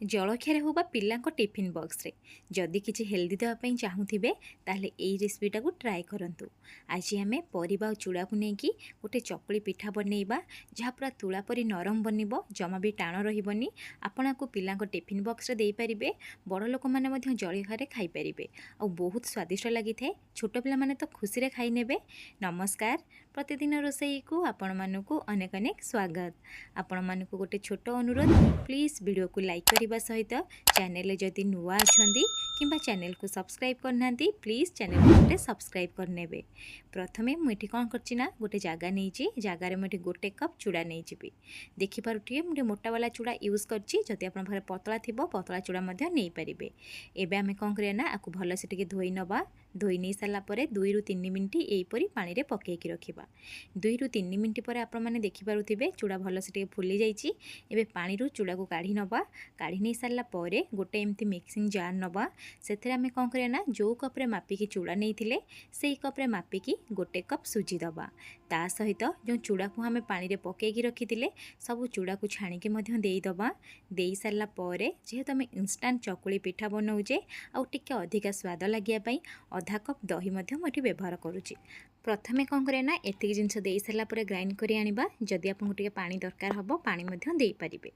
जलखिया हो पिला tiffin box रे जदि किसी हेल्दी देवाई चाहूबे ताहले यही रेसिपीटा को ट्राए करूँ। आज आम परिबा और चूड़ा को लेकिन गोटे चकुली पिठा बनइबा जहाँ पूरा तुला परी नरम बनब जमा भी टाण रही आपण को पिला टिफिन बॉक्स रे दे पारिबे। बड़ लोक मैंने जलखिया खाईपारे और बहुत स्वादिष्ट लगी था। छोट पिला माने तो खुशी रे खाई नेबे। नमस्कार, प्रतिदिन रोसई को आपण मानकु अनेक अनेक स्वागत। आपण मानकु गोटे छोट अनुरोध, प्लीज वीडियो को लाइक करने सहित चैनल जदि नुआ अच्छा किंबा चैनल को सब्सक्राइब करना प्लीज चैनल को गोटे सब्सक्राइब करने। प्रथमे मुझे कौन करना गोटे जगह नहीं जगार मुझे गोटे कप चूड़ा नहीं जी देखिपे मुझे मोटा वाला चूड़ा यूज करदी आप पतला थी पतला चूड़ा नहीं पारे। एवं आम कौन करना आपको भलसे टे धोई नवा। धोई नहीं सारापर 2 ରୁ 3 मिनिट यहीपरी पानी रे पकईकी रखा। 2 ରୁ 3 मिनिट पर आपने देखिपे चूड़ा भलसे टे फुली जाइए। पानी चूड़ा को काढ़ी नवा। काढ़ी नहीं सारापर गोटे एमती मिक्सिंग जार नवा। से आम कौन करना जो कप्रे मापिकी चूड़ा नहीं से कप्रे मापिकी गोटे कप सुजी दबा। ता सहित जो चूड़ा को आम पानी रे पकईकी रखी सब चूड़ा को छाणिकी देदबा। दे सारापर जेहेतु आम इंस्टांट चकुली पिठा बनाऊे आउ टिके अधिका स्वाद लगे अधा कप दही मुझे व्यवहार करुच्ची। प्रथमे कौन करना एतिक जिनस दे सारापर ग्राइंड कर आनिबा। जदि आपको टिके पानी दरकार हम पानी दे पारिबे।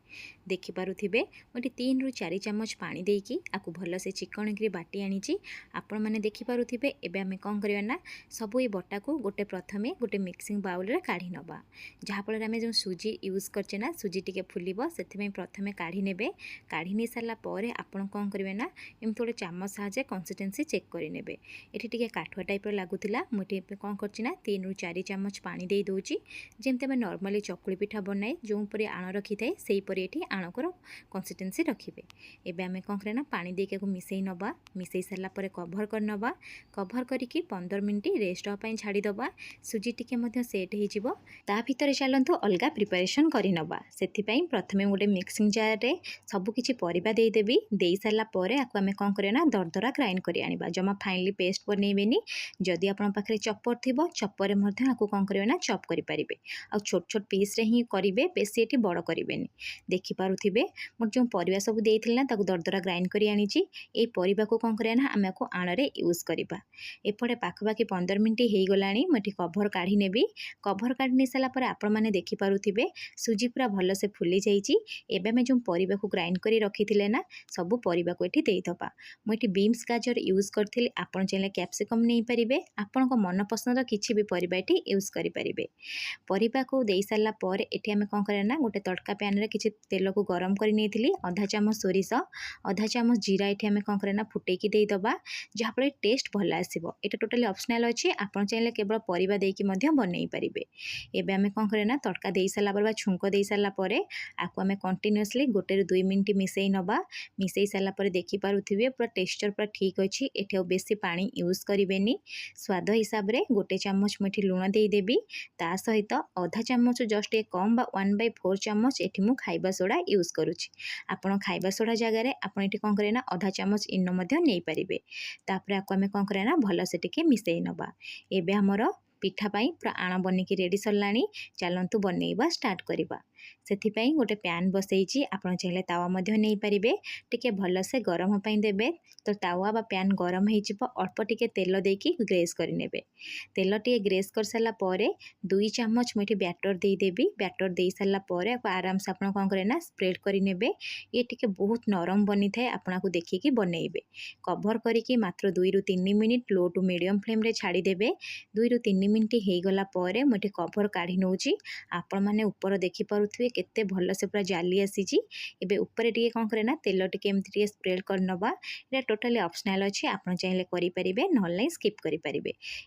देखिपे मुझे 3 ରୁ 4 ଚାମଚ पानी देकी आपको भलसे चिकन कर बाटी आनी। आपण मैंने देखिपे एवं आम कौन करना सब ये बटा को गोटे प्रथमे गोटे मिक्सिंग बाउल रे काढ़ी नवा। जहाँफल आम जो सुजी यूज करचे ना सुजी टिके फुलिब से प्रथमे काढ़ी नेबे। काढ़ी नहीं सारापर आपण कौन करेंगे ना एमती गोटे चामच साहाଯ୍य कंसिस्टेंसी चेक करेंगे। ये टे काठुआ टाइप लगुला मुझे कौन करना 3 ରୁ 4 ଚାମଚ पानी दे दूची। जमती आम नॉर्मली चकुली पिठा बनाए जो परी आण रखी थाए से परी ये आणकर कंसिस्टेंसी रखिए। एवं आम कौन करना पानी देके मिसई नवा। मिसई सारापर कभर कर नवा। कभर करके 15 मिनिट रेस्ट हाँपाई छाड़ीदबा। सुजी टिके सेट हो भितर चलतु अलग प्रिपरेसन करनवा। से प्रथमे गोटे मिक्सिंग जार रे सबकि परिबा देदेवी। दे सारापर आपको आम कौन करना दरदरा ग्राइंड कर आनिबा। जमा फाइनली पेस्ट बनइबेनी। जदि आपन पाखरे चपर थिबो चपर आपको कौन करना चॉप करें आ छोट छोट पीस रे ही करेंगे बेसी ये बड़ करें। देखिपे मोट जो परिबा सब देना दरदरा ग्राइंड कर आनी। ये परिबा को कौन करना आम को आणे यूज करवा। एपटे पाखपाखि 15 मिनिट हो गला मुझे कभर काढ़ी नेबी। कभर काढ़ी नहीं सारापर आपण मैंने देखिपे सुजी पूरा भलसे फुली जाइए। आम जो परिबा को ग्राइंड कर रखी ना सब परिबा को ये देदबा। मुझे बीन्स गाजर यूज करी। आपड़ चाहिए कैप्सिकम नहीं पारे। आपण मन पसंद किसी भी परिबा ये यूज करें। परिबा को दे सारापर ये आम कौन करना गोटे तड़का पैन रे किसी तेल को गरम कर नहीं आधा चामच सोरिष आधा चामच जीरा ये आम कौन करना फुटेकी देदबा। जहाँफल टेस्ट भल आसो। ये टोटाली ऑप्शनल अच्छे। आपड़ चाहिए केवल परिबा देकी बनई पारे। एवं आम कौन करना तड़का दे सारापर छुंक दे सारापर आपको आम कंटिन्यूअसली 1 ରୁ 2 मिनिट मिसई नवा। मिसई सारापर देखिपे पूरा टेक्सचर पूरा ठीक अच्छी। ये बेसी पानी यूज करें। स्वाद हिसाब से गोटे चामच मुझे लुण देदेवी। ता सहित अधा चामच जस्ट एक कम 1/4 चामच ये मु खाइबा सोडा यूज करुच्ची। आपड़ खाइबा सोडा जगार आपड़ ये कौन करना अधा चामच इनो नहीं पारे। तापर आपको आम कौन करना भलसे टिके मिसई नवा। एबे हमर पिठापाई पूरा आण बनिकी रेडी सरला। चलतु बनइबा स्टार्ट करवा। से गोटे पैन बसई आपड़ चाहिए तावा नहीं पारे। टिके भलसे गरम होपाई देबे। तो तावा बा पैन गरम हो अल्प टिके तेल देकी ग्रेस करने। तेल टे ग्रेस कर सारापर 2 ଚାମଚ मुझे बैटर देदेवी। बैटर दे सारापर आराम से आप कौन करना स्प्रेड करे। ये टिके बहुत नरम बनी थाए। आपको देखिकी बनइबे। कभर करके मात्र 2 ରୁ 3 minute low to medium flame रे छाड़ीदेवे। 2 ରୁ 3 मिनिट हो गलापर मुझे कभर काढ़ी नौची। आपण मैंने ऊपर देखिपे केते भलसे पूरा जाली आसी। एबे ऊपर टिके कौन करना तेल टिके एमती स्प्रेड कर नवा। ये टोटाली ऑप्शनल अच्छे। आप चाहिए करें ना स्किप करें।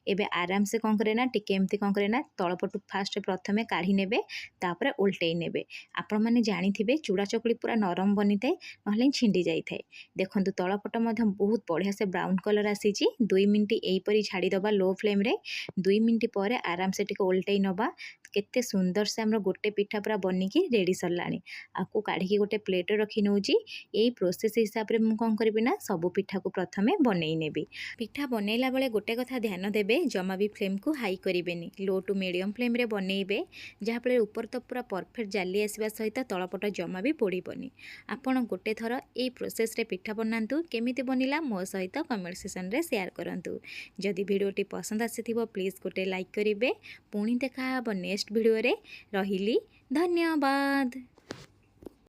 एबे आराम से कौन करना टिके एमती कौन करना तलपटू फास्ट प्रथमे काढ़ी नेबे तापर उल्टई नेबे। आपण मैंने जानी चूड़ा चकुली पूरा नरम बनी थाए ना छिंडी जाए। देखो तलपट बहुत बढ़िया से ब्राउन कलर आसी। 2 मिनिट यहीपरी छाड़ीदबा लो फ्लेम रे। 2 मिनिट पर आराम से टिके उल्टई नवा। केते सुंदर से हमर गोटे पिठा पूरा बनिकी रेडी सरलाणी। आपको काढ़ी गोटे प्लेट रखी नौची। यही प्रोसेस हिसाब से मुझे कौन करी ना सबू पिठा को प्रथम बनई नेबी। पिठा बनैला बेले गोटे कथा ध्यान देबे, जमा भी फ्लेम को हाई करेनि, लो टू मीडियम फ्लेम रे बनइबे, जहाँफल ऊपर तो पूरा परफेक्ट जाली आसवा सहित तलपट जमा भी पोड़बनी। आपण गोटे थर ये प्रोसेस रे पिठा बनातु, केमिति बनिला मो सहित कमेंट सेक्शन रे शेयर करंतु। जदि वीडियोटी पसंद आसीथिबो प्लीज गोटे लाइक करिवे। पुणी देखा नेक्स्ट वीडियो रे। रहिली, धन्यवाद।